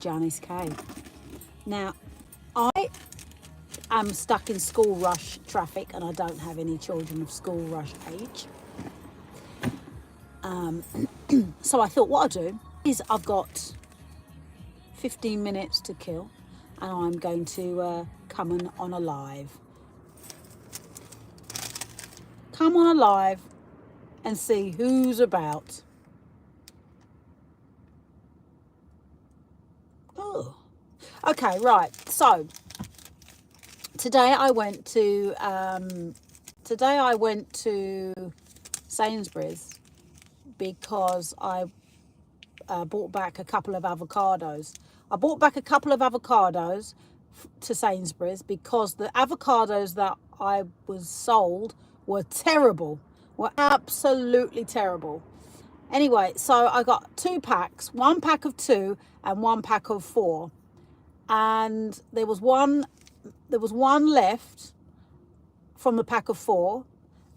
Janice K. Now, I am stuck in school rush traffic and I don't have any children of school rush age. So I thought what I'll do is I've got 15 minutes to kill and I'm going to come on a live. Come on a live and see who's about. Oh, okay, right. So today I went to Sainsbury's because I bought back a couple of avocados. I bought back a couple of avocados to Sainsbury's because the avocados that I was sold were terrible, were absolutely terrible. Anyway, so I got 2 packs, 1 pack of 2 and 1 pack of 4. And there was one left from the pack of 4.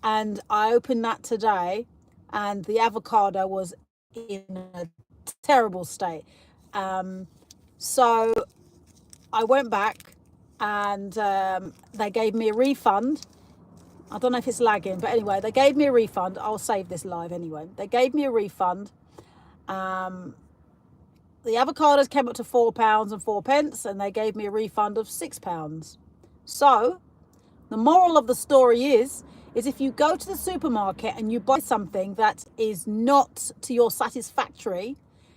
And I opened that today and the avocado was in a terrible state. So I went back and they gave me a refund. I don't know if it's lagging, but anyway, they gave me a refund. I'll save this live anyway. They gave me a refund. The avocados came up to £4.04 and they gave me a refund of £6. So the moral of the story is if you go to the supermarket and you buy something that is not to your satisfactory,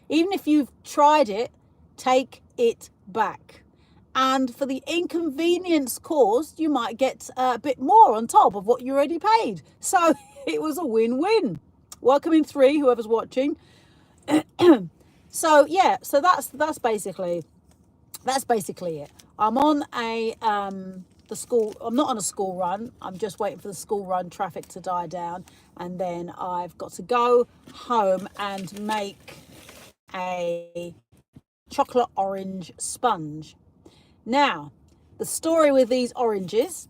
even if you've tried it, take it back. And for the inconvenience caused, you might get a bit more on top of what you already paid. So it was a win-win. Welcome in 3, whoever's watching. So yeah, so that's basically it. I'm on the school. I'm not on a school run. I'm just waiting for the school run traffic to die down, and then I've got to go home and make a chocolate orange sponge. Now, the story with these oranges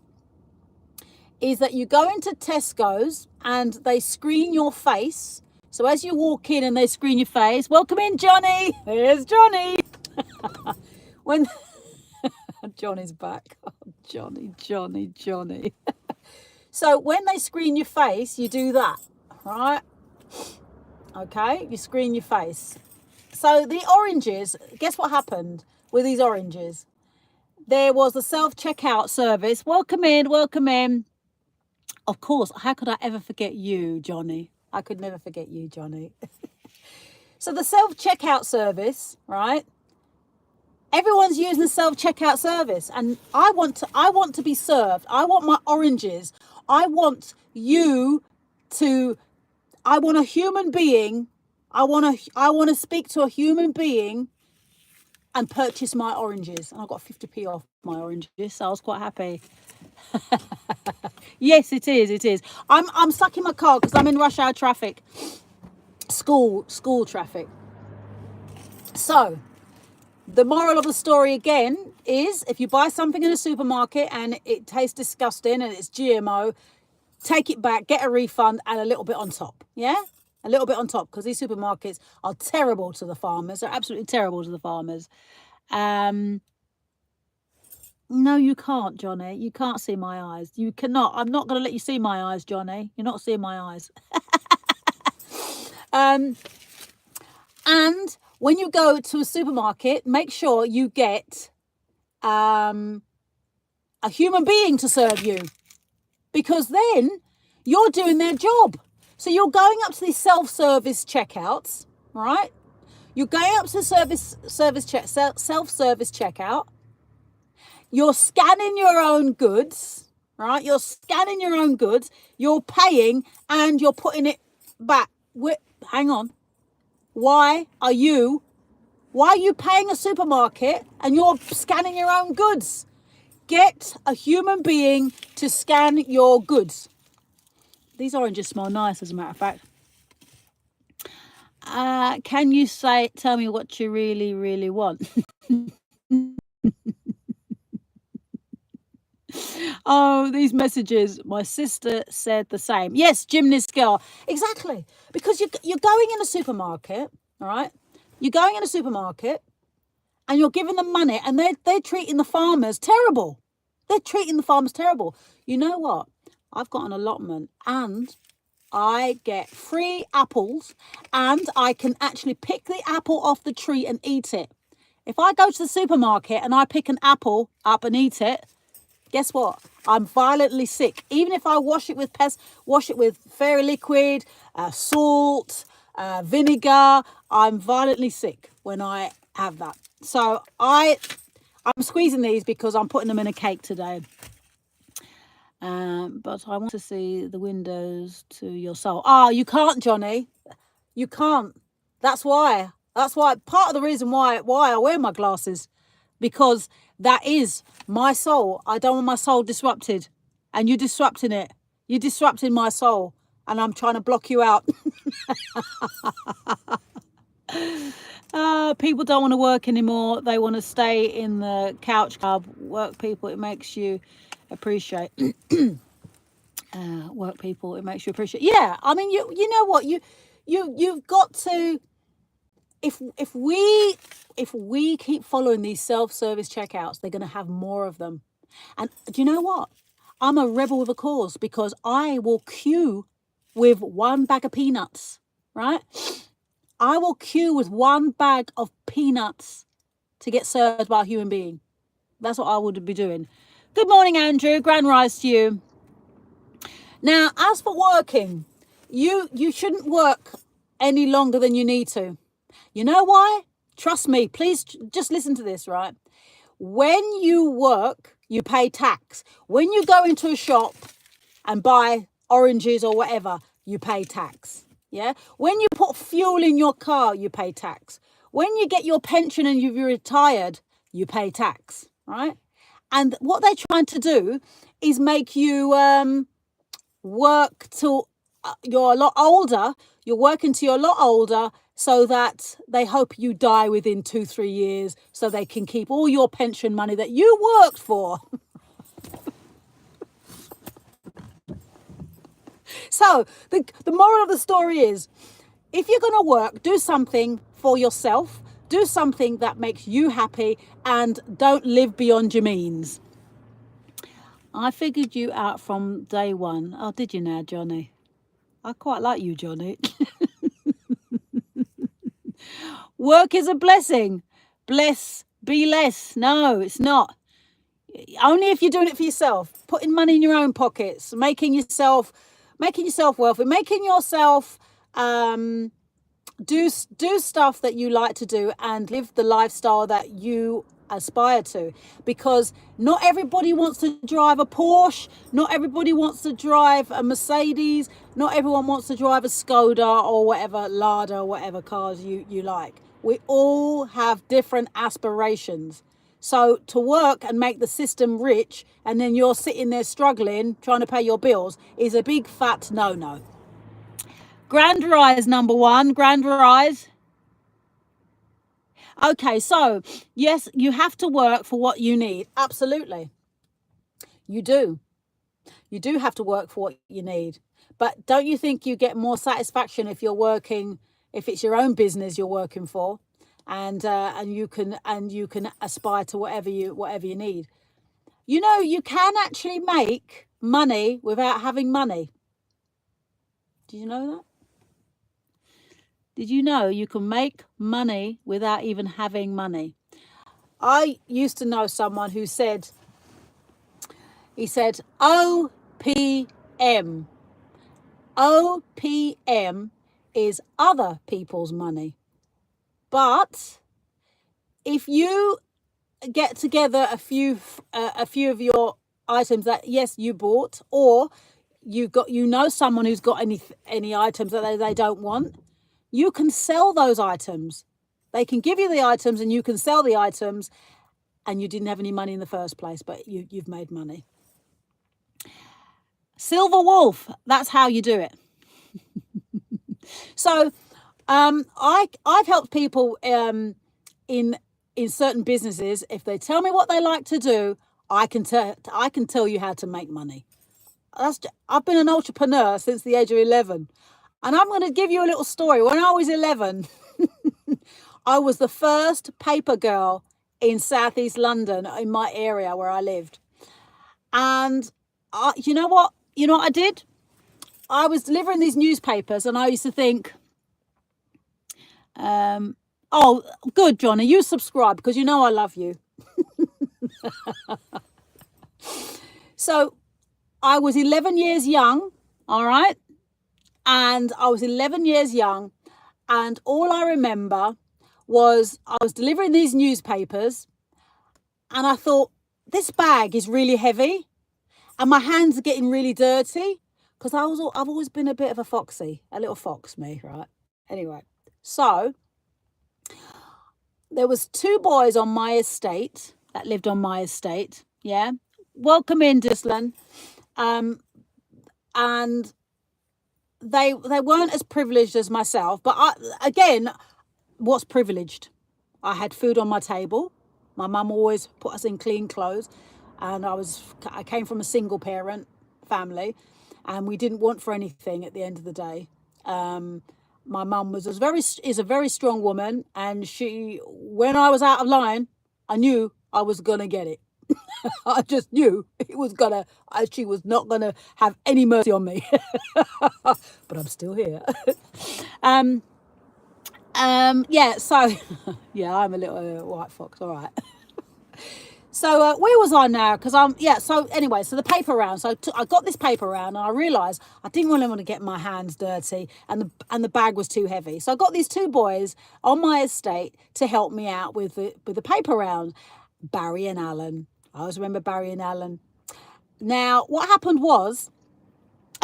is that you go into Tesco's and they screen your face. So as you walk in and they screen your face, welcome in, Johnny. Here's Johnny. When Johnny's back. Oh, Johnny. So when they screen your face, you do that, right? Okay, you screen your face. So the oranges, guess what happened with these oranges? There was a self-checkout service. Welcome in. Of course, how could I ever forget you, Johnny? I could never forget you, Johnny. So the self-checkout service, right? Everyone's using the self-checkout service, and I want to be served. I want my oranges. I want a human being. I want to speak to a human being and purchase my oranges. And I got 50p off my oranges, so I was quite happy. Yes, it is. I'm stuck in my car because I'm in rush hour traffic. School traffic. So the moral of the story again is if you buy something in a supermarket and it tastes disgusting and it's GMO, take it back, get a refund and a little bit on top. Yeah? A little bit on top, because these supermarkets are terrible to the farmers. They're absolutely terrible to the farmers. No, you can't, Johnny. You can't see my eyes. You cannot. I'm not going to let you see my eyes, Johnny. You're not seeing my eyes. And when you go to a supermarket, make sure you get a human being to serve you, because then you're doing their job. So you're going up to these self-service checkouts, right? You're going up to the self-service checkout. You're scanning your own goods, right? You're scanning your own goods. You're paying and you're putting it back. Hang on. Why are you paying a supermarket and you're scanning your own goods? Get a human being to scan your goods. These oranges smell nice, as a matter of fact. Can you tell me what you really, really want? Oh, these messages. My sister said the same. Yes, gymnast girl. Exactly. Because you're going in a supermarket, all right? You're going in a supermarket and you're giving them money, and they're treating the farmers terrible. They're treating the farmers terrible. You know what? I've got an allotment, and I get free apples, and I can actually pick the apple off the tree and eat it. If I go to the supermarket and I pick an apple up and eat it, guess what? I'm violently sick. Even if I wash it with fairy liquid, salt, vinegar, I'm violently sick when I have that. So I'm squeezing these because I'm putting them in a cake today. But I want to see the windows to your soul. You can't, Johnny. You can't. That's why. Part of the reason why I wear my glasses, because that is my soul. I don't want my soul disrupted, and you're disrupting it. You're disrupting my soul, and I'm trying to block you out. People don't want to work anymore. They want to stay in the couch club. Work people, it makes you appreciate. Work people, it makes you appreciate. Yeah, I mean, you know what, you've got to. If we keep following these self-service checkouts, they're going to have more of them. And do you know what? I'm a rebel with a cause, because I will queue with one bag of peanuts, right? I will queue with one bag of peanuts to get served by a human being. That's what I would be doing. Good morning, Andrew. Grand rise to you. Now, as for working, you shouldn't work any longer than you need to. You know why? Trust me, please just listen to this, right? When you work, you pay tax. When you go into a shop and buy oranges or whatever, you pay tax. Yeah. When you put fuel in your car, you pay tax. When you get your pension and you're retired, you pay tax, right? And what they're trying to do is make you work till you're a lot older. You're working till you're a lot older, so that they hope you die within 2-3 years, so they can keep all your pension money that you worked for. So the moral of the story is, if you're going to work, do something for yourself, do something that makes you happy, and don't live beyond your means. I figured you out from day one. Oh, did you now, Johnny? I quite like you, Johnny. Work is a blessing. Bless, be less. No, it's not. Only if you're doing it for yourself. Putting money in your own pockets, making yourself wealthy, making yourself do stuff that you like to do, and live the lifestyle that you aspire to. Because not everybody wants to drive a Porsche, not everybody wants to drive a Mercedes, not everyone wants to drive a Skoda or whatever, Lada, whatever cars you like. We all have different aspirations. So to work and make the system rich, and then you're sitting there struggling, trying to pay your bills, is a big fat no-no. Grand rise, number one. Grand rise. Okay, so yes, you have to work for what you need. Absolutely. You do. You do have to work for what you need. But don't you think you get more satisfaction if you're working, if it's your own business you're working for, and you can aspire to whatever you need. You know, you can actually make money without having money. Did you know that? Did you know you can make money without even having money? I used to know someone who said, OPM. OPM is other people's money. But if you get together a few of your items that, yes, you bought, or you know someone who's got any items that they don't want, you can sell those items. They can give you the items and you can sell the items, and you didn't have any money in the first place, but you've made money. Silver Wolf, that's how you do it. So I've helped people in certain businesses. If they tell me what they like to do, I can tell you how to make money. I've been an entrepreneur since the age of 11. And I'm going to give you a little story. When I was 11, I was the first paper girl in southeast London, in my area where I lived. And you know what? You know what I did? I was delivering these newspapers, and I used to think, oh, good, Johnny, you subscribe because you know I love you. So I was 11 years young, all right? And I was 11 years young, and all I remember was I was delivering these newspapers, and I thought, this bag is really heavy, and my hands are getting really dirty, because I've always been a bit of a foxy, a little fox, me, right? Anyway, so there was 2 boys on my estate that lived on my estate. Yeah, welcome in, Dislan. And they weren't as privileged as myself, but again, what's privileged? I had food on my table. My mum always put us in clean clothes, and I came from a single parent family, and we didn't want for anything at the end of the day. My mum is a very strong woman, and when I was out of line, I knew I was gonna get it. I just knew she was not gonna have any mercy on me. But I'm still here. Yeah. So, yeah, I'm a little white fox. All right. So where was I now? Because so anyway, so the paper round. So I got this paper round, and I realised I didn't really want to get my hands dirty, and the bag was too heavy. So I got these 2 boys on my estate to help me out with the paper round, Barry and Alan. I always remember Barry and Alan. Now, what happened was,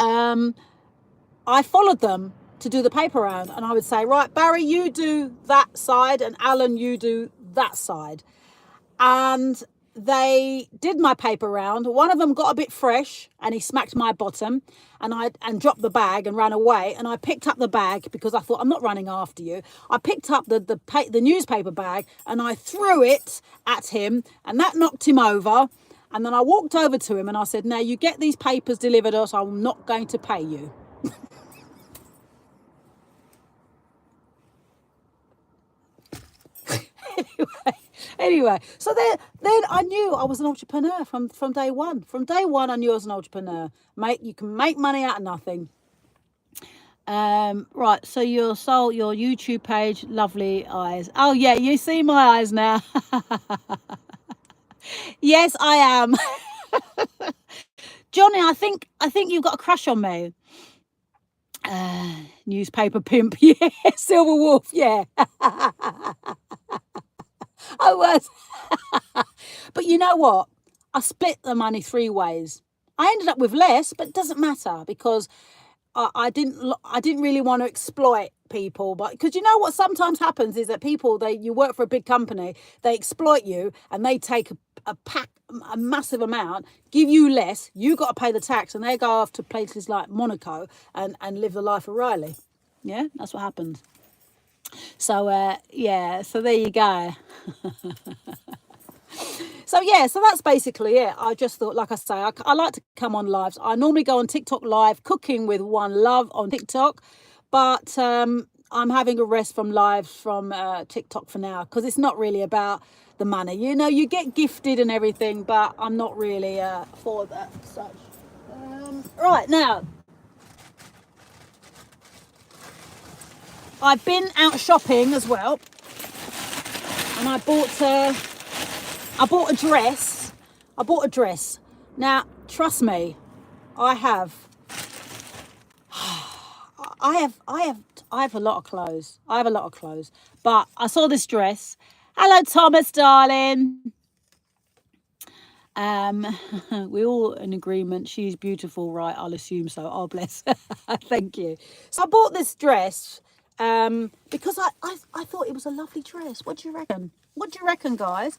I followed them to do the paper round, and I would say, right, Barry, you do that side, and Alan, you do that side. And they did my paper round. One of them got a bit fresh, and he smacked my bottom, and dropped the bag and ran away. And I picked up the bag because I thought, I'm not running after you. I picked up the newspaper bag, and I threw it at him, and that knocked him over. And then I walked over to him, and I said, now you get these papers delivered, or I'm not going to pay you. Anyway, so then I knew I was an entrepreneur from day one. From day one, I knew I was an entrepreneur. Mate, you can make money out of nothing. Right, so your YouTube page, lovely eyes. Oh yeah, you see my eyes now. Yes, I am. Johnny, I think you've got a crush on me. Newspaper pimp, yeah. Silver Wolf, yeah. I was. But you know what? I split the money 3 ways. I ended up with less, but it doesn't matter, because I didn't really want to exploit people. But because you know what sometimes happens is that people, you work for a big company, they exploit you, and they take a massive amount, give you less, you got to pay the tax, and they go off to places like Monaco and live the life of Riley. Yeah, that's what happens. So yeah, so there you go. So yeah, so that's basically it. I just thought, like I say, I like to come on lives. I normally go on TikTok live, cooking with One Love on TikTok, but I'm having a rest from lives from TikTok for now, because it's not really about the money. You know, you get gifted and everything, but I'm not really for that such. Right now, I've been out shopping as well, and I bought a dress. I dress. Now, trust me, I have a lot of clothes. But I saw this dress. Hello, Thomas, darling. We're all in agreement. She's beautiful, right? I'll assume so. Oh, bless. Thank you. So I bought this dress because I thought it was a lovely dress. What do you reckon? What do you reckon, guys?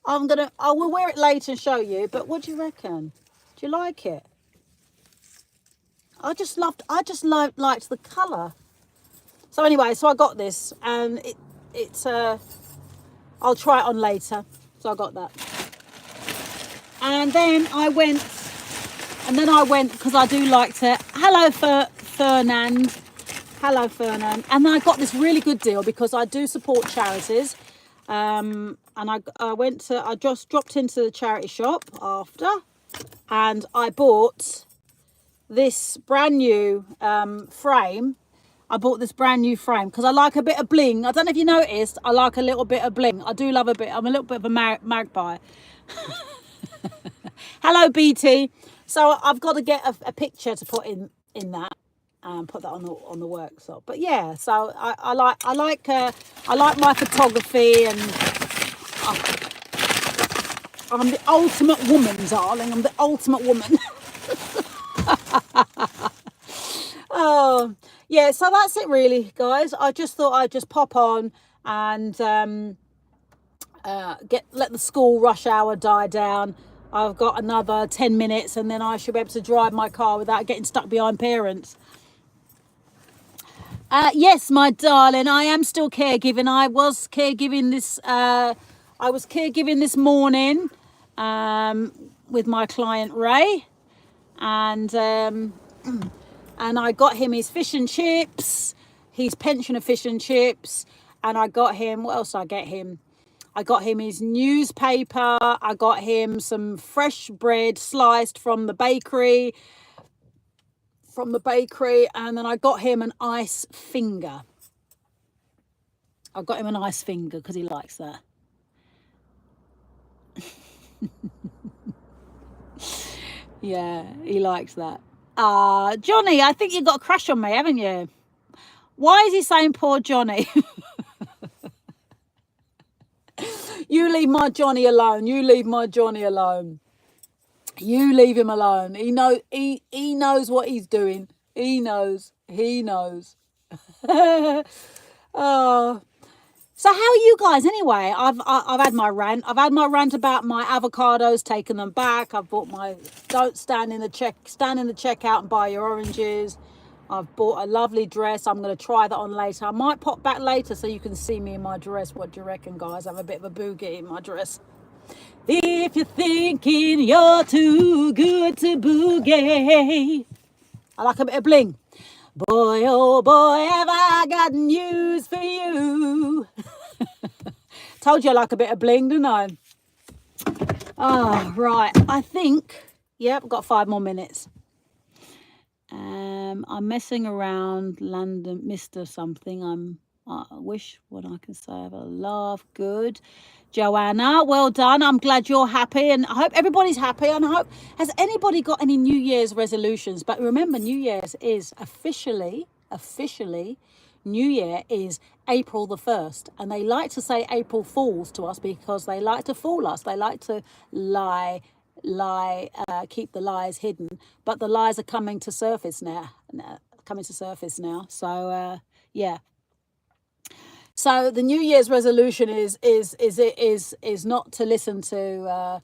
I will wear it later and show you, but what do you reckon? Do you like it? I just liked the colour. So anyway, so I got this, and it's I'll try it on later. So I got that. And then I went, because I do like to, hello Fernand. Hello, Fernand. And then I got this really good deal because I do support charities. I just dropped into the charity shop after, and I bought this brand new frame. I bought this brand new frame because I like a bit of bling. I don't know if you noticed, I like a little bit of bling. I do love a bit. I'm a little bit of a magpie. Hello, BT. So I've got to get a picture to put in that and put that on the workshop. But yeah, so I like my photography, and I'm the ultimate woman, darling. I'm the ultimate woman. Oh, yeah, so that's it really, guys. I just thought I'd just pop on and let the school rush hour die down. I've got another 10 minutes and then I should be able to drive my car without getting stuck behind parents. Yes, my darling, I am still caregiving. I was caregiving this morning with my client Ray, and I got him his fish and chips, his pension of fish and chips, and I got him, what else did I get him? I got him his newspaper, I got him some fresh bread sliced from the bakery, and then I got him an ice finger. I got him an ice finger because he likes that. Yeah, he likes that. Johnny, I think you got a crush on me, haven't you? Why is he saying poor Johnny? You leave my Johnny alone. You leave my Johnny alone. You leave him alone. He knows what he's doing. He knows. Oh. So how are you guys anyway? I've had my rant. I've had my rant about my avocados, taking them back. I've bought my don't stand in the checkout and buy your oranges. I've bought a lovely dress. I'm going to try that on later. I might pop back later so you can see me in my dress. What do you reckon, guys? I have a bit of a boogie in my dress. If you're thinking you're too good to boogie. I like a bit of bling. Boy, oh boy, have I got news for you. Told you I like a bit of bling, didn't I? Oh, right. I think, yep, I've got 5 more minutes. I'm messing around London, Mr. Something. I wish what I can say. Have a laugh. Good. Joanna, well done. I'm glad you're happy, and I hope everybody's happy. And I hope, has anybody got any New Year's resolutions? But remember, New Year's is officially, New Year is April the 1st. And they like to say April Fools to us because they like to fool us. They like to lie, keep the lies hidden. But the lies are coming to surface now. So, yeah. So the New Year's resolution is not to listen to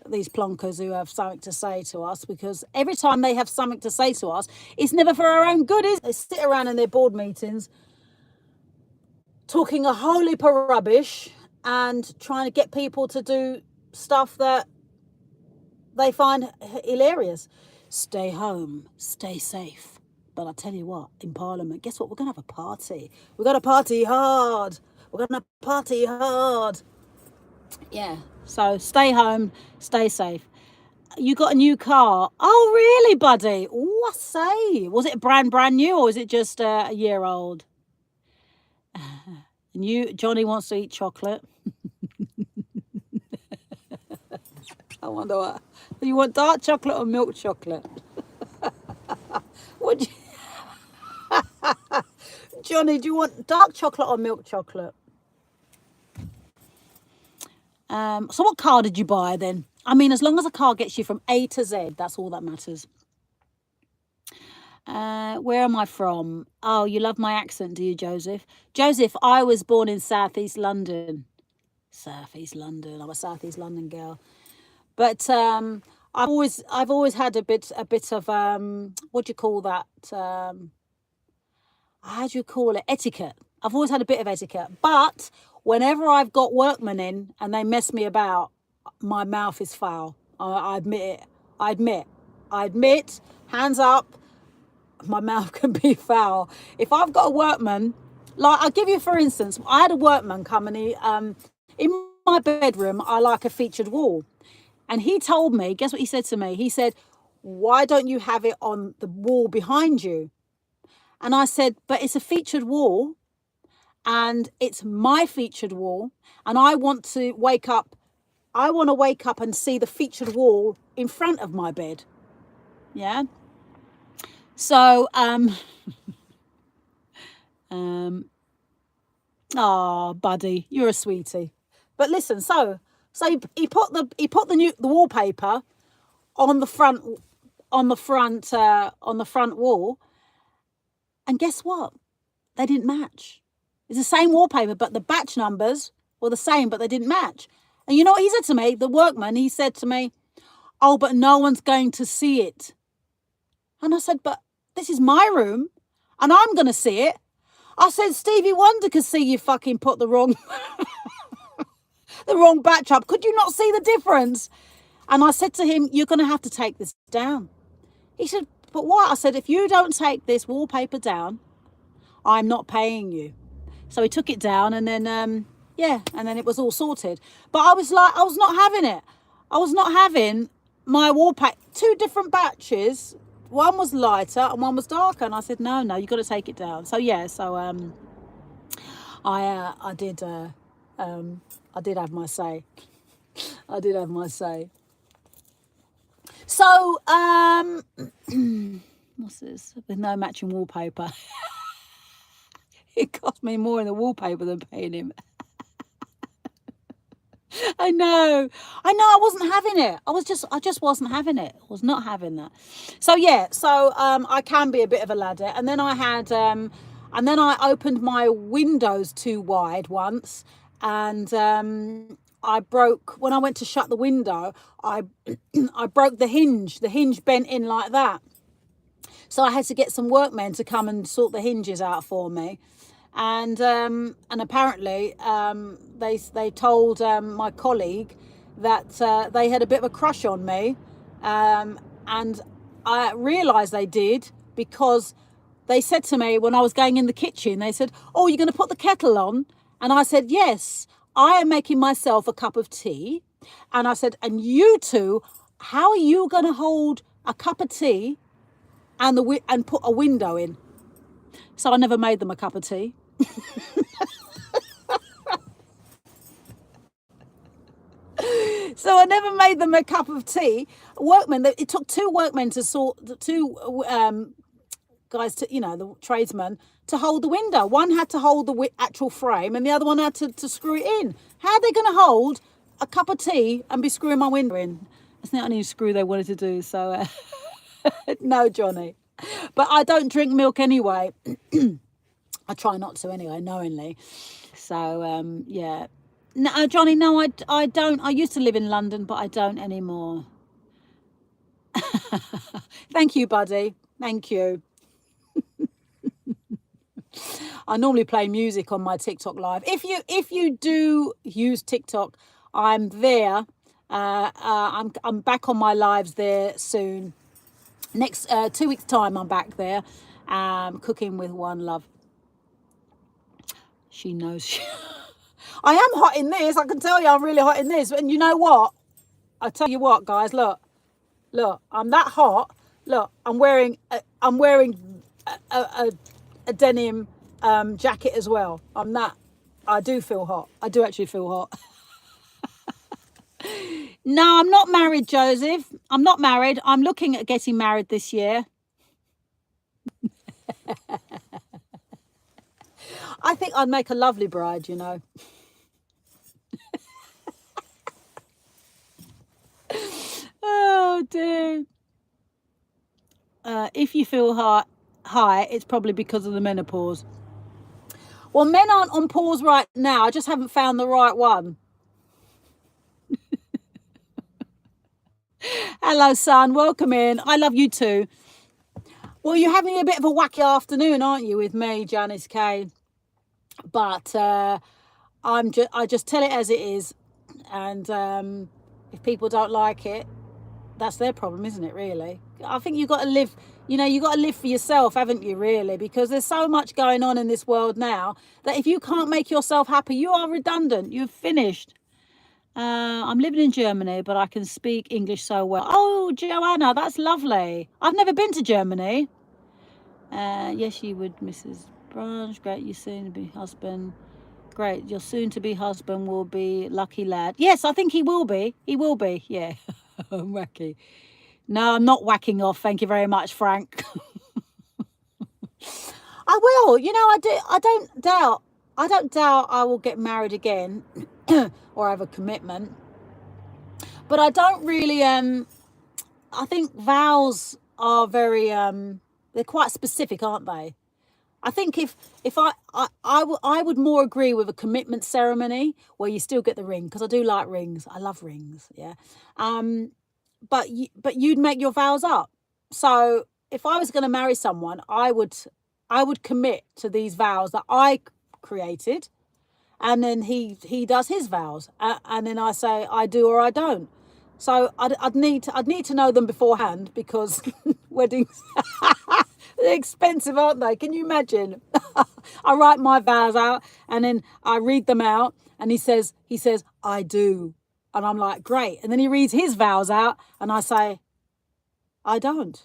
these plonkers who have something to say to us, because every time they have something to say to us, it's never for our own good. They sit around in their board meetings talking a whole heap of rubbish and trying to get people to do stuff that they find hilarious. Stay home, stay safe. But I tell you what, in Parliament, guess what? We're going to have a party. We're going to party hard. Yeah, so stay home, stay safe. You got a new car. Oh, really, buddy? Oh, I say. Was it brand new, or is it just a year old? And Johnny wants to eat chocolate. I wonder what. You want dark chocolate or milk chocolate? Would you? Johnny, do you want dark chocolate or milk chocolate? So what car did you buy then? I mean, as long as a car gets you from A to Z, that's all that matters. Where am I from? Oh, you love my accent, do you, Joseph? Joseph, I was born in Southeast London. I'm a Southeast London girl. But I've always had a bit of what do you call that? How do you call it? Etiquette. I've always had a bit of etiquette. But whenever I've got workmen in and they mess me about, my mouth is foul. I admit it. I admit, hands up, my mouth can be foul. If I've got a workman, like I'll give you for instance, I had a workman come and he in my bedroom, I like a featured wall. And he told me, guess what he said to me? He said, why don't you have it on the wall behind you? And I said, but it's a featured wall and it's my featured wall. And I want to wake up. I want to wake up and see the featured wall in front of my bed. Yeah. So, oh, buddy, you're a sweetie. But listen, so he put the wallpaper on the front wall, and guess what? They didn't match. It's the same wallpaper, but the batch numbers were the same, but they didn't match. And you know what he said to me? The workman, he said to me, "Oh, but no one's going to see it." And I said, "But this is my room, and I'm going to see it." I said, "Stevie Wonder could see you fucking put the wrong the wrong batch up. Could you not see the difference?" And I said to him, "You're going to have to take this down." He said, "But what?" I said, "If you don't take this wallpaper down, I'm not paying you." So he took it down, and then, and then it was all sorted. But I was like, I was not having it. I was not having my wallpaper, 2 different batches. One was lighter and one was darker. And I said, no, you've got to take it down. So, I did have my say. I did have my say. So, what's this? With no matching wallpaper. It cost me more in the wallpaper than paying him. I know. I wasn't having it. I just wasn't having it. I was not having that. So I can be a bit of a ladder. And then I opened my windows too wide once, and I broke, when I went to shut the window, I broke the hinge. The hinge bent in like that. So I had to get some workmen to come and sort the hinges out for me. And apparently they told my colleague that they had a bit of a crush on me, and I realised they did because they said to me when I was going in the kitchen, they said, "Oh, you're going to put the kettle on?" And I said, "Yes, I am making myself a cup of tea." And I said, "And you two, how are you going to hold a cup of tea and put a window in?" So I never made them a cup of tea. So I never made them a cup of tea. It took 2 workmen to sort, 2 guys to, the tradesmen, to hold the window. One had to hold the actual frame and the other one had to screw it in. How are they going to hold a cup of tea and be screwing my window in? That's not any screw they wanted to do. So no, Johnny. But I don't drink milk anyway. I try not to anyway, knowingly. So, yeah. No, Johnny, no, I don't. I used to live in London, but I don't anymore. Thank you, buddy. Thank you. I normally play music on my TikTok live. If you do use TikTok, I'm there. I'm back on my lives there soon. Next 2 weeks' time, I'm back there. Cooking with One Love. She knows. I am hot in this. I can tell you I'm really hot in this. And you know what? I tell you what, guys. Look. I'm that hot. Look, I'm wearing a denim jacket as well. I do feel hot. I do actually feel hot. No, I'm not married, Joseph. I'm not married. I'm looking at getting married this year. I think I'd make a lovely bride, Oh, dear. If you feel high, it's probably because of the menopause. Well, men aren't on pause right now. I just haven't found the right one. Hello, son. Welcome in. I love you too. Well, you're having a bit of a wacky afternoon, aren't you, with me, Janice Kay? But I just tell it as it is, and if people don't like it, that's their problem, isn't it? Really, I think you've got to live. You got to live for yourself, haven't you? Really, because there's so much going on in this world now that if you can't make yourself happy, you are redundant. You're finished. I'm living in Germany, but I can speak English so well. Oh, Joanna, that's lovely. I've never been to Germany. Yes, you would, Mrs. Branch. Great, you soon to be husband. Great, your soon to be husband will be lucky lad. Yes, I think he will be. He will be. Yeah. Wacky. No, I'm not whacking off. Thank you very much, Frank. I will. You know, I do. I don't doubt. I don't doubt I will get married again or have a commitment. But I don't really. I think vows are very. They're quite specific, aren't they? I think if I would more agree with a commitment ceremony where you still get the ring, because I do like rings. I love rings. Yeah. But you'd make your vows up. So if I was going to marry someone, I would commit to these vows that I created, and then he does his vows, and then I say I do or I don't. So I'd need to know them beforehand, because weddings they're expensive, aren't they? Can you imagine? I write my vows out and then I read them out, and he says I do, and I'm like, great. And then he reads his vows out and I say I don't.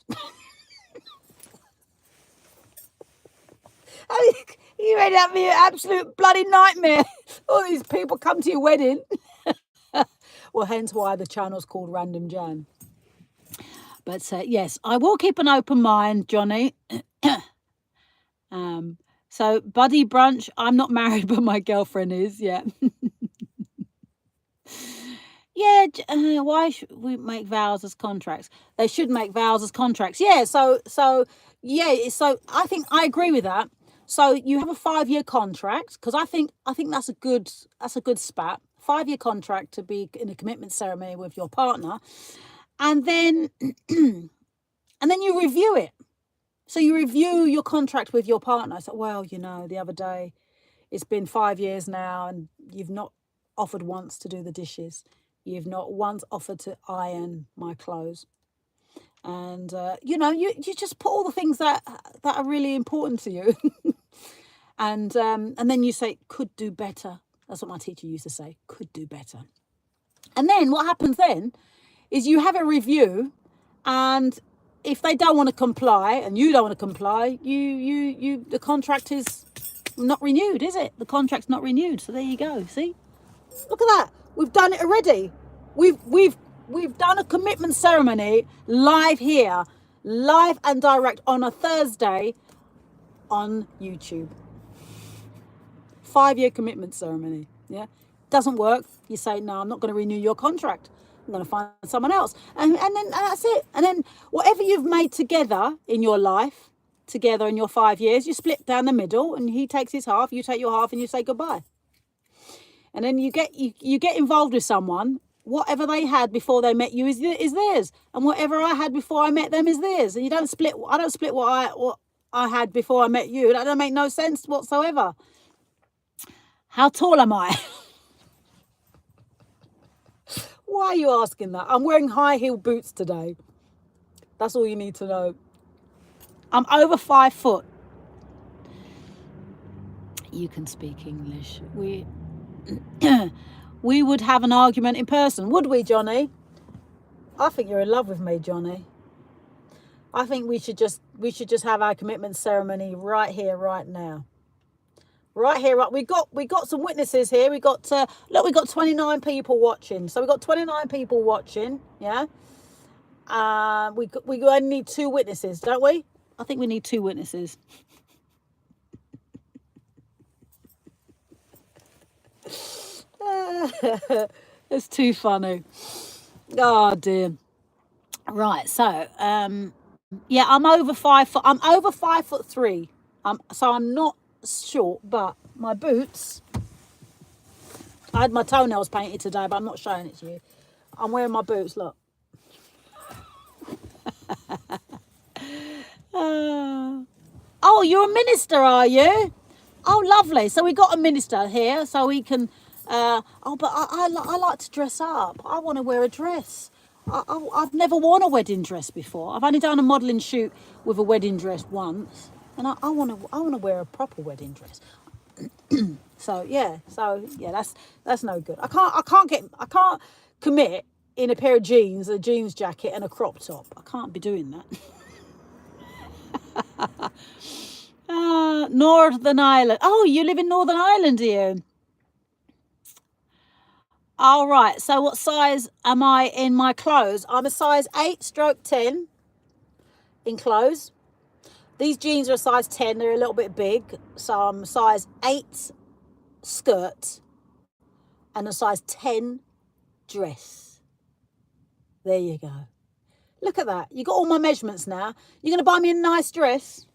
You made that be an absolute bloody nightmare. All these people come to your wedding. Well, hence why the channel's called Random Jan. But yes, I will keep an open mind, Johnny. So Buddy Brunch, I'm not married, but my girlfriend is. Yeah. Yeah. Why should we make vows as contracts? They should make vows as contracts. Yeah. So yeah. So I think I agree with that. So you have a 5-year contract, because I think that's a good spat. 5-year contract to be in a commitment ceremony with your partner, and then you review it. So you review your contract with your partner. So, well, the other day, it's been 5 years now, and you've not offered once to do the dishes. You've not once offered to iron my clothes. And you just put all the things that are really important to you. And then you say, could do better. That's what my teacher used to say, could do better. And then what happens then is you have a review, and if they don't want to comply and you don't want to comply, the contract is not renewed, is it? The contract's not renewed. So there you go. See? Look at that. We've done it already. We've done a commitment ceremony live here, live and direct on a Thursday on YouTube. 5-year commitment ceremony. Yeah. Doesn't work. You say, no, I'm not going to renew your contract. I'm going to find someone else. And then that's it. And then whatever you've made together in your life, together in your 5 years, you split down the middle, and he takes his half, you take your half, and you say goodbye. And then you get involved with someone. Whatever they had before they met you is theirs, and whatever I had before I met them is theirs. And you don't split. I don't split what I had before I met you. That doesn't make no sense whatsoever. How tall am I? Why are you asking that? I'm wearing high heel boots today. That's all you need to know. I'm over 5 foot. You can speak English. We would have an argument in person, would we, Johnny? I think you're in love with me, Johnny. I think we should just have our commitment ceremony right here, right now. Right here, right. We got some witnesses here. We got 29 people watching. So we got 29 people watching. Yeah. We only need 2 witnesses, don't we? I think we need 2 witnesses. It's too funny. Oh dear. Right. So yeah, I'm over 5 foot. I'm over 5'3". So I'm not short, but my boots, I had my toenails painted today, but I'm not showing it to you. I'm wearing my boots, look. Oh, you're a minister, are you? Oh, lovely. So we got a minister here, so we can but I like to dress up. I want to wear a dress. I've never worn a wedding dress before. I've only done a modelling shoot with a wedding dress once. And I want to wear a proper wedding dress. So yeah, that's no good. I can't commit in a pair of jeans, a jeans jacket, and a crop top. I can't be doing that. Northern Ireland. Oh, you live in Northern Ireland, do you? All right. So what size am I in my clothes? I'm a size 8/10 in clothes. These jeans are a size 10. They're a little bit big. So I'm a size 8 skirt and a size 10 dress. There you go. Look at that. You got all my measurements now. You're going to buy me a nice dress?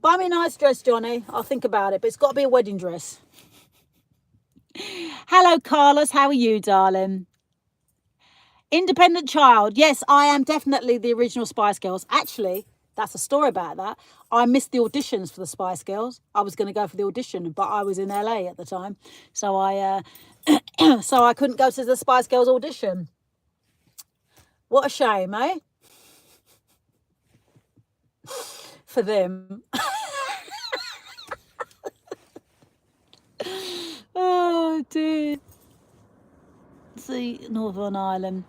Buy me a nice dress, Johnny. I'll think about it, but it's got to be a wedding dress. Hello, Carlos. How are you, darling? Independent child. Yes, I am definitely the original Spice Girls. Actually, that's a story about that. I missed the auditions for the Spice Girls. I was going to go for the audition, but I was in LA at the time, so I so I couldn't go to the Spice Girls audition. What a shame, eh? For them. Oh dear. See, Northern Ireland.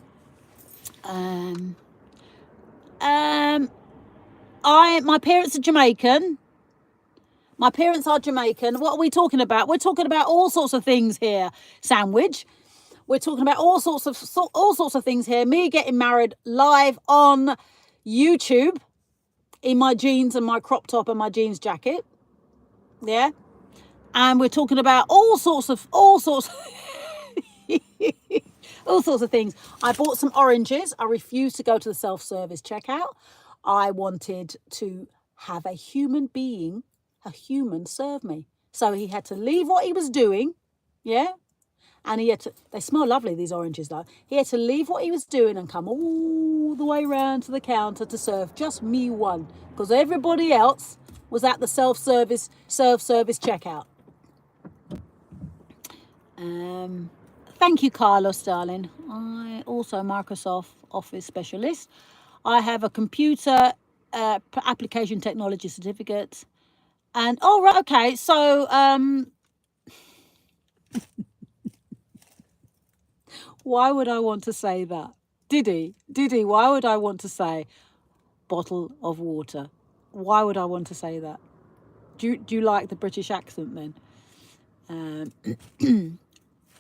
My parents are Jamaican. My parents are Jamaican. What are we talking about? We're talking about all sorts of things here. Sandwich. We're talking about all sorts of things here. Me getting married live on YouTube in my jeans and my crop top and my jeans jacket. Yeah. And we're talking about all sorts of all sorts of things. I bought some oranges. I refused to go to the self-service checkout. I wanted to have a human serve me. So he had to leave what he was doing. Yeah. And he had to, they smell lovely, these oranges though. He had to leave what he was doing and come all the way around to the counter to serve just me one. Because everybody else was at the self-service checkout. Thank you, Carlos, darling. I also Microsoft Office specialist. I have a computer application technology certificate. And oh right, okay. So why would I want to say that? Diddy, why would I want to say bottle of water? Why would I want to say that? Do you like the British accent then?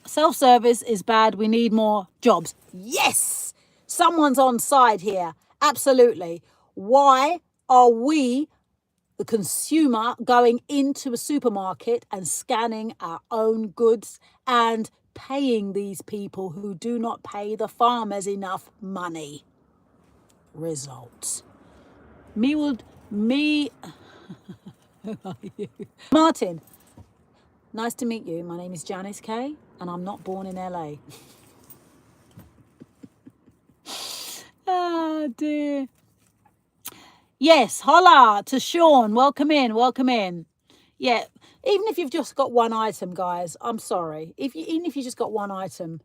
Self-service is bad. We need more jobs. Yes! Someone's on side here. Absolutely. Why are we, the consumer, going into a supermarket and scanning our own goods and paying these people who do not pay the farmers enough money? Results. Who are you? Martin. Nice to meet you. My name is Janice Kay, and I'm not born in LA. Oh, dear. Yes, holla to Sean. Welcome in. Yeah, even if you've just got one item, guys, I'm sorry. Even if you just got one item,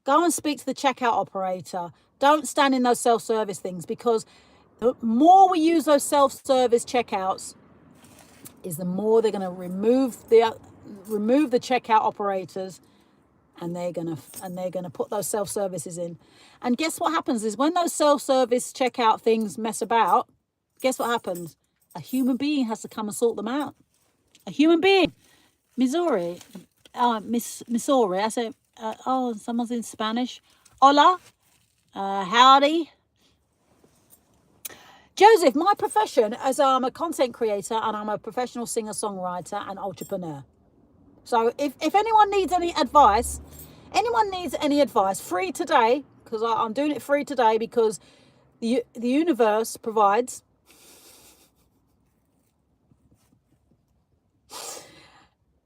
go and speak to the checkout operator. Don't stand in those self-service things, because the more we use those self-service checkouts, is the more they're going to remove the checkout operators, and they're going to put those self-services in. And guess what happens is when those self-service checkout things mess about, guess what happens? A human being has to come and sort them out. A human being. Missouri. I say, someone's in Spanish. Hola. Howdy. Joseph, my profession is I'm a content creator and I'm a professional singer-songwriter and entrepreneur. So if anyone needs any advice, free today, because I'm doing it free today because the universe provides.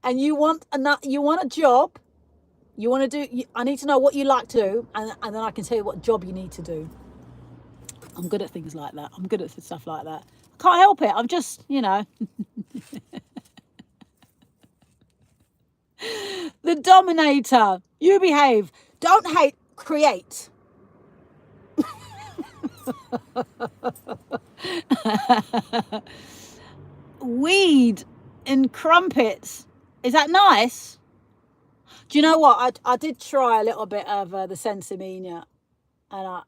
And you want a job, you want to do, I need to know what you like to do, and then I can tell you what job you need to do. I'm good at things like that. I'm good at stuff like that. I can't help it. I'm just, The Dominator. You behave. Don't hate. Create. Weed and crumpets Is that nice? Do you know what? I did try a little bit of the Sensimania, and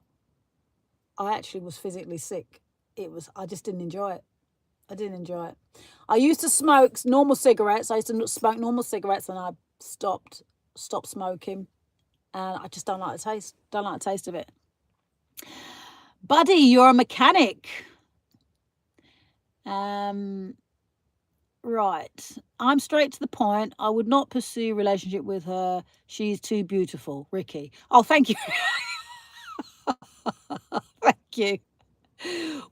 I actually was physically sick. I just didn't enjoy it. I didn't enjoy it. I used to smoke normal cigarettes. I used to smoke normal cigarettes, and I stopped smoking, and I just don't like the taste. Don't like the taste of it. Buddy, you're a mechanic. Right. I'm straight to the point. I would not pursue a relationship with her. She's too beautiful. Ricky. Oh, thank you. Thank you.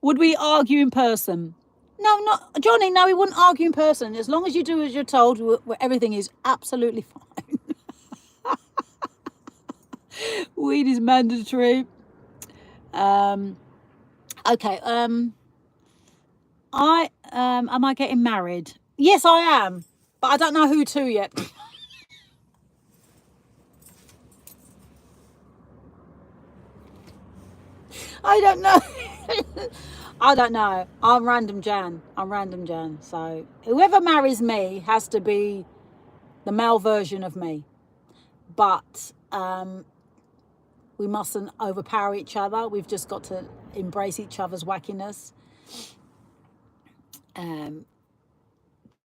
Would we argue in person? No, not Johnny. No, we wouldn't argue in person. As long as you do as you're told, everything is absolutely fine. Weed is mandatory. Okay. Am I getting married? Yes, I am, but I don't know who to yet. I don't know. I don't know. I'm random Jan. So whoever marries me has to be the male version of me. But we mustn't overpower each other. We've just got to embrace each other's wackiness.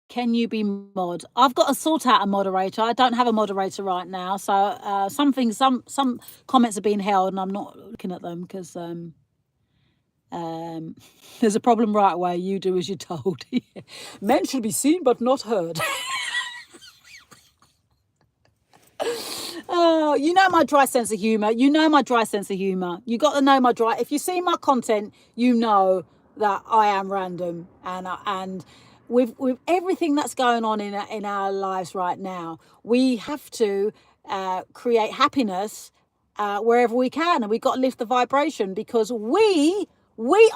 Can you be mod? I've got to sort out a moderator. I don't have a moderator right now. So some comments are being held, and I'm not looking at them because there's a problem right away. You do as you're told. Men should be seen but not heard. Oh, you know my dry sense of humor. You got to know my dry. If you see my content, you know that I am random, and with everything that's going on in our lives right now, we have to create happiness wherever we can, and we've got to lift the vibration because we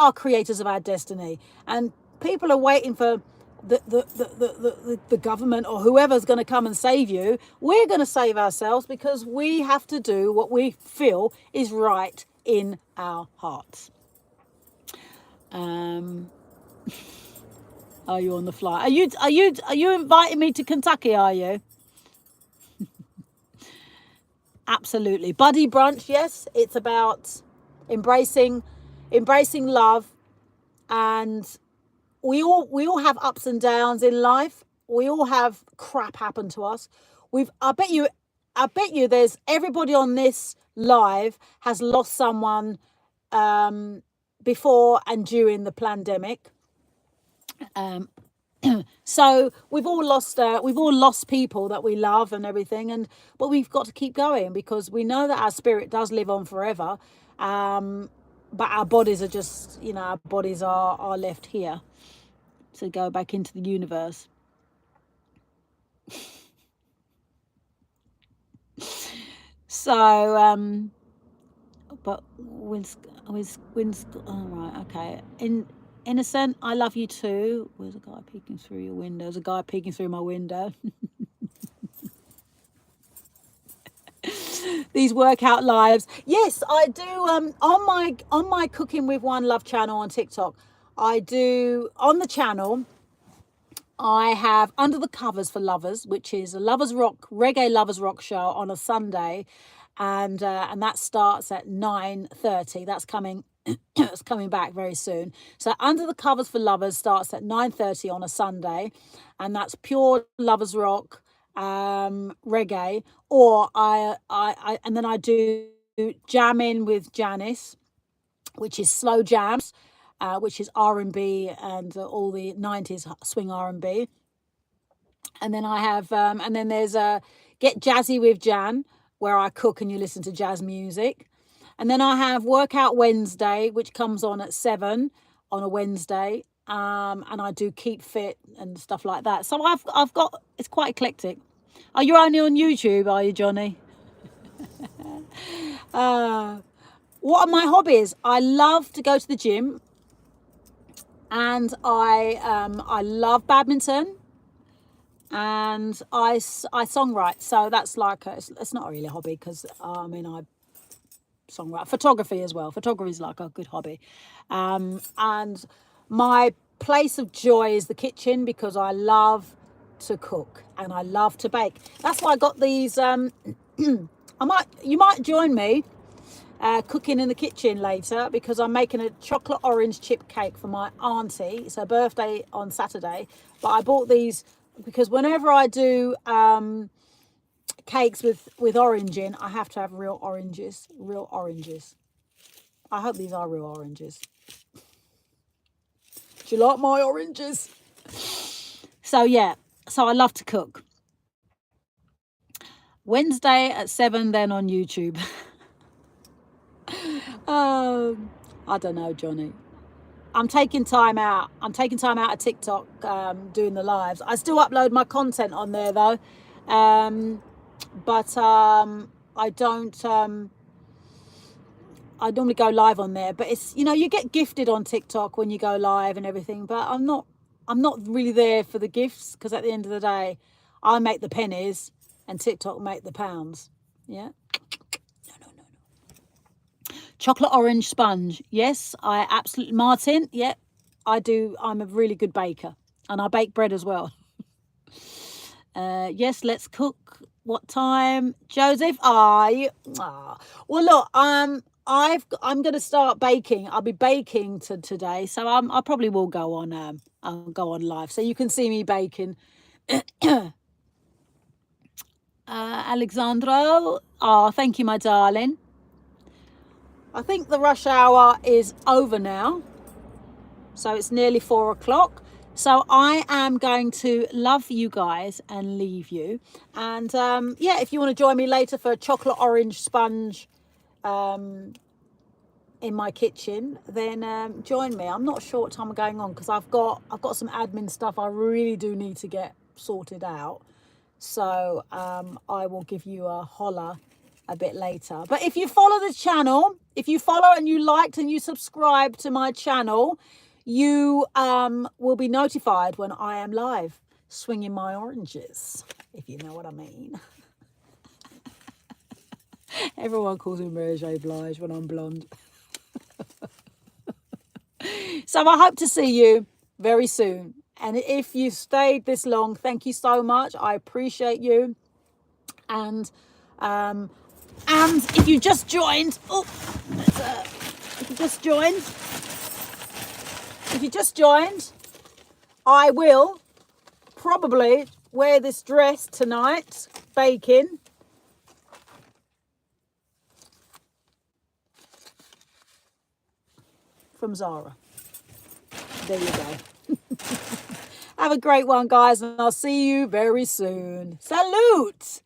are creators of our destiny, and people are waiting for the government or whoever's going to come and save you. We're going to save ourselves because we have to do what we feel is right in our hearts. Are you on the fly? Are you inviting me to Kentucky? Are you? Absolutely. Buddy brunch, yes. It's about embracing love, and we all have ups and downs in life. We all have crap happen to us. I bet you there's everybody on this live has lost someone before and during the pandemic. So we've all lost people that we love and everything, but we've got to keep going because we know that our spirit does live on forever. But our bodies are just, our bodies are left here to go back into the universe. So, but all right, okay. Innocent, I love you too. Where's a guy peeking through your window? There's a guy peeking through my window. These workout lives. Yes, I do. On my Cooking with One Love channel on TikTok, I do on the channel. I have Under the Covers for Lovers, which is a reggae lovers rock show on a Sunday, and that starts at 9:30. That's coming. It's coming back very soon. So Under the Covers for Lovers starts at 9:30 on a Sunday, and that's pure lovers rock, reggae. Or and then I do Jamming with Janice, which is slow jams, which is R&B and all the 90s swing R&B. And then I have, and then there's Get Jazzy with Jan, where I cook and you listen to jazz music. And then I have Workout Wednesday, which comes on at 7 on a Wednesday. And I do Keep Fit and stuff like that. So I've got, it's quite eclectic. Are you only on YouTube, are you, Johnny? What are my hobbies? I love to go to the gym, and I love badminton, and I songwrite. So that's like it's not really a hobby because I songwrite. Photography as well. Photography is like a good hobby, and my place of joy is the kitchen because I love to cook and I love to bake. That's why I got these. You might join me cooking in the kitchen later, because I'm making a chocolate orange chip cake for my auntie. It's her birthday on Saturday, but I bought these because whenever I do cakes with orange in, I have to have real oranges. I hope these are real oranges. Do you like my oranges? So yeah, so I love to cook. Wednesday at 7, then on YouTube. I don't know, Johnny. I'm taking time out. I'm taking time out of TikTok, doing the lives. I still upload my content on there though, but I don't. I normally go live on there, but it's, you know, you get gifted on TikTok when you go live and everything. But I'm not really there for the gifts, because at the end of the day, I make the pennies and TikTok make the pounds. Yeah. No. Chocolate orange sponge. Yes, I absolutely, Martin. Yeah, I do. I'm a really good baker, and I bake bread as well. Yes, let's cook. What time, Joseph? Well, look, I'm going to start baking. I'll be baking today, so I probably will go on. I'll go on live, so you can see me baking. Alexandro, thank you, my darling. I think the rush hour is over now, so it's nearly 4 o'clock. So I am going to love you guys and leave you. And yeah, if you want to join me later for a chocolate orange sponge in my kitchen, then join me. I'm not sure what time I'm going on, because I've got some admin stuff I really do need to get sorted out. So I will give you a holler a bit later. But if you follow the channel, if you follow and you liked and you subscribe to my channel, you will be notified when I am live swinging my oranges, if you know what I mean. Everyone calls me Mary J. Blige when I'm blonde. So I hope to see you very soon. And if you stayed this long, thank you so much. I appreciate you. And if you just joined, if you just joined, I will probably wear this dress tonight, baking. From Zara. There you go. Have a great one, guys, and I'll see you very soon. Salute!